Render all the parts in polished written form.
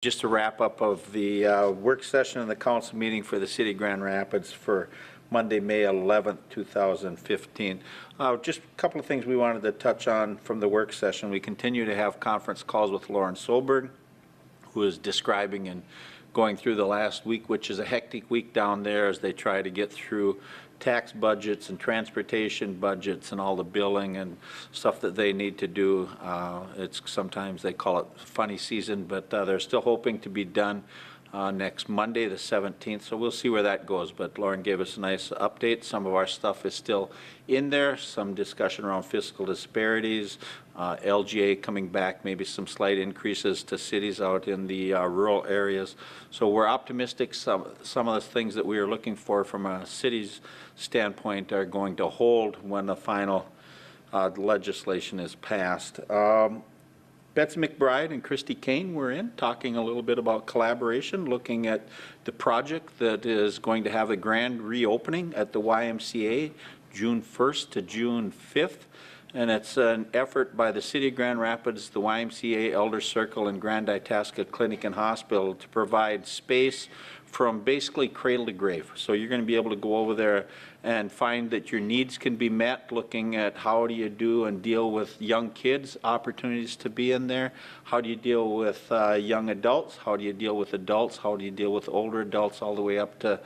Just a wrap up of the work session and the council meeting for the City of Grand Rapids for Monday, May 11th, 2015. Just a couple of things we wanted to touch on from the work session. We continue to have conference calls with Lauren Solberg, who is describing and going through the last week, which is a hectic week down there as they try to get through tax budgets and transportation budgets and all the billing and stuff that they need to do. It's sometimes they call it funny season, but they're still hoping to be done next Monday, the 17th, so we'll see where that goes. But Lauren gave us a nice update. Some of our stuff is still in there, some discussion around fiscal disparities, LGA coming back, maybe some slight increases to cities out in the rural areas. So we're optimistic some of the things that we are looking for from a city's standpoint are going to hold when the final legislation is passed. Betsy McBride and Christy Kane were in talking a little bit about collaboration, looking at the project that is going to have a grand reopening at the YMCA June 1st to June 5th. And it's an effort by the City of Grand Rapids, the YMCA, Elder Circle, and Grand Itasca Clinic and Hospital to provide space from basically cradle to grave. So you're going to be able to go over there and find that your needs can be met, looking at how do you do and deal with young kids, opportunities to be in there, how do you deal with young adults, how do you deal with adults, how do you deal with older adults, all the way up to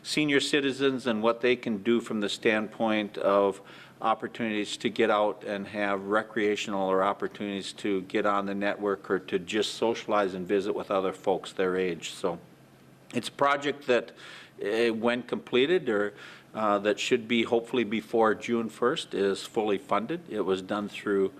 senior citizens, and what they can do from the standpoint of opportunities to get out and have recreational or opportunities to get on the network or to just socialize and visit with other folks their age. So it's a project that when completed or that should be hopefully before June 1st is fully funded. It was done through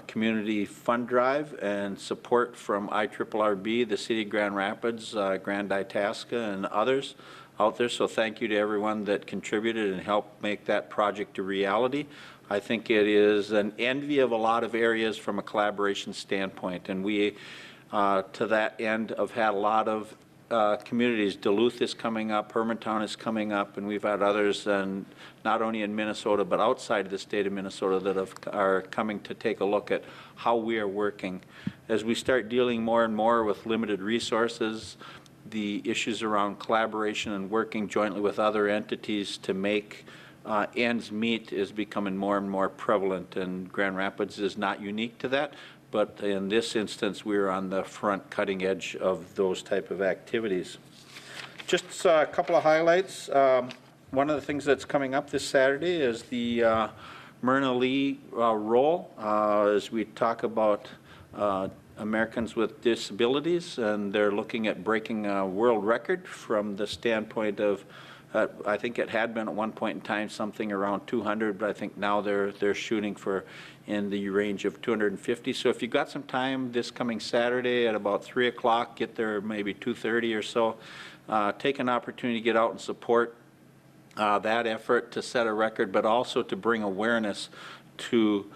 community fund drive and support from IRRB, the City of Grand Rapids, Grand Itasca, and others out there. So thank you to everyone that contributed and helped make that project a reality. I think it is an envy of a lot of areas from a collaboration standpoint, and we to that end have had a lot of communities. Duluth is coming up, Hermantown is coming up, and we've had others, and not only in Minnesota but outside of the state of Minnesota that are coming to take a look at how we are working. As we start dealing more and more with limited resources, the issues around collaboration and working jointly with other entities to make ends meet is becoming more and more prevalent, and Grand Rapids is not unique to that. But in this instance, we're on the front cutting edge of those type of activities. Just a couple of highlights. One of the things that's coming up this Saturday is the Myrna Lee roll, as we talk about Americans with disabilities, and they're looking at breaking a world record from the standpoint of I think it had been at one point in time something around 200, but I think now they're shooting for in the range of 250. So if you've got some time this coming Saturday at about 3 o'clock, get there maybe 2:30 or so, take an opportunity to get out and support that effort to set a record, but also to bring awareness to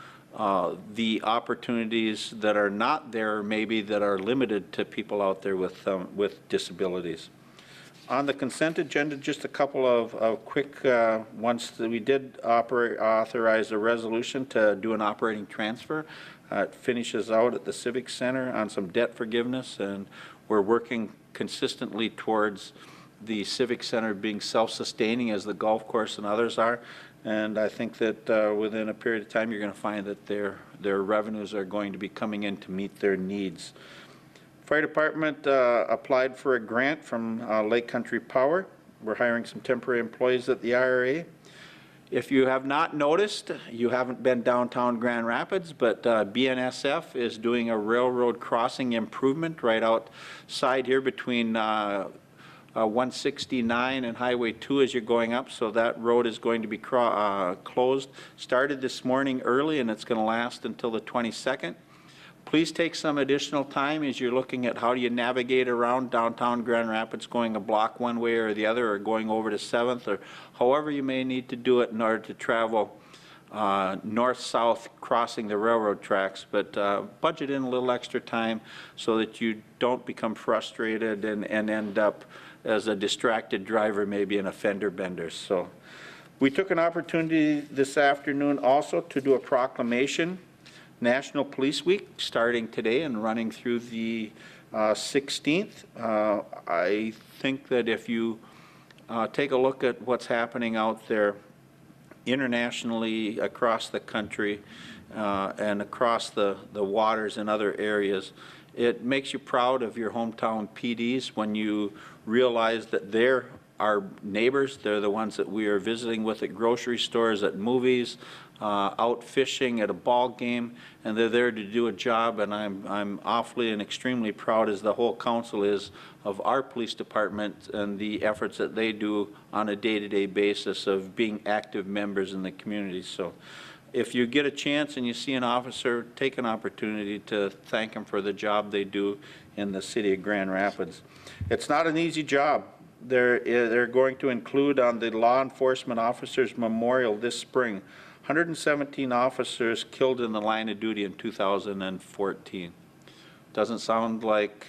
the opportunities that are not there, maybe that are limited to people out there with disabilities. On the consent agenda, just a couple of quick ones. That we did authorize a resolution to do an operating transfer. It finishes out at the Civic Center on some debt forgiveness, and we're working consistently towards the Civic Center being self-sustaining as the golf course and others are. And I think that within a period of time, you're going to find that their revenues are going to be coming in to meet their needs. Fire Department applied for a grant from Lake Country Power. We're hiring some temporary employees at the IRA. If you have not noticed, you haven't been downtown Grand Rapids, but BNSF is doing a railroad crossing improvement right outside here between 169 and Highway 2 as you're going up. So that road is going to be closed. Started this morning early, and it's going to last until the 22nd. Please take some additional time as you're looking at how do you navigate around downtown Grand Rapids, going a block one way or the other, or going over to 7th, or however you may need to do it in order to travel north-south crossing the railroad tracks. But budget in a little extra time so that you don't become frustrated and end up as a distracted driver, maybe in a fender bender. So we took an opportunity this afternoon also to do a proclamation. National Police Week starting today and running through the 16th. I think that if you take a look at what's happening out there internationally across the country and across the waters in other areas, it makes you proud of your hometown PDs when you realize that they're our neighbors. They're the ones that we are visiting with at grocery stores, at movies, out fishing, at a ball game, and they're there to do a job. And I'm awfully and extremely proud, as the whole council is, of our police department and the efforts that they do on a day-to-day basis of being active members in the community. So if you get a chance and you see an officer, take an opportunity to thank them for the job they do in the city of Grand Rapids. It's not an easy job. They're going to include on the Law Enforcement Officers Memorial this spring 117 officers killed in the line of duty in 2014. Doesn't sound like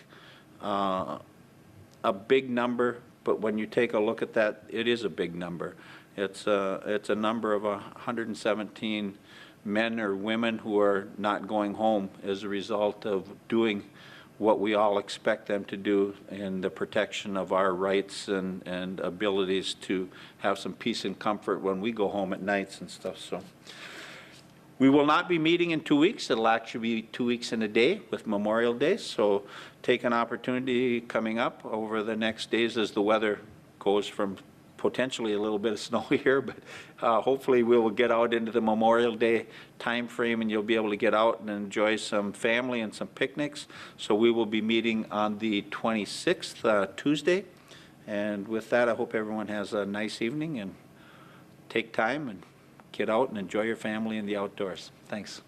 a big number, but when you take a look at that, it is a big number. It's a number of 117 men or women who are not going home as a result of doing what we all expect them to do in the protection of our rights and abilities to have some peace and comfort when we go home at nights and stuff. So we will not be meeting in 2 weeks. It'll actually be 2 weeks and a day with Memorial Day. So take an opportunity coming up over the next days as the weather goes from potentially a little bit of snow here, but hopefully we will get out into the Memorial Day time frame and you'll be able to get out and enjoy some family and some picnics. So we will be meeting on the 26th, Tuesday. And with that, I hope everyone has a nice evening and take time and get out and enjoy your family in the outdoors. Thanks.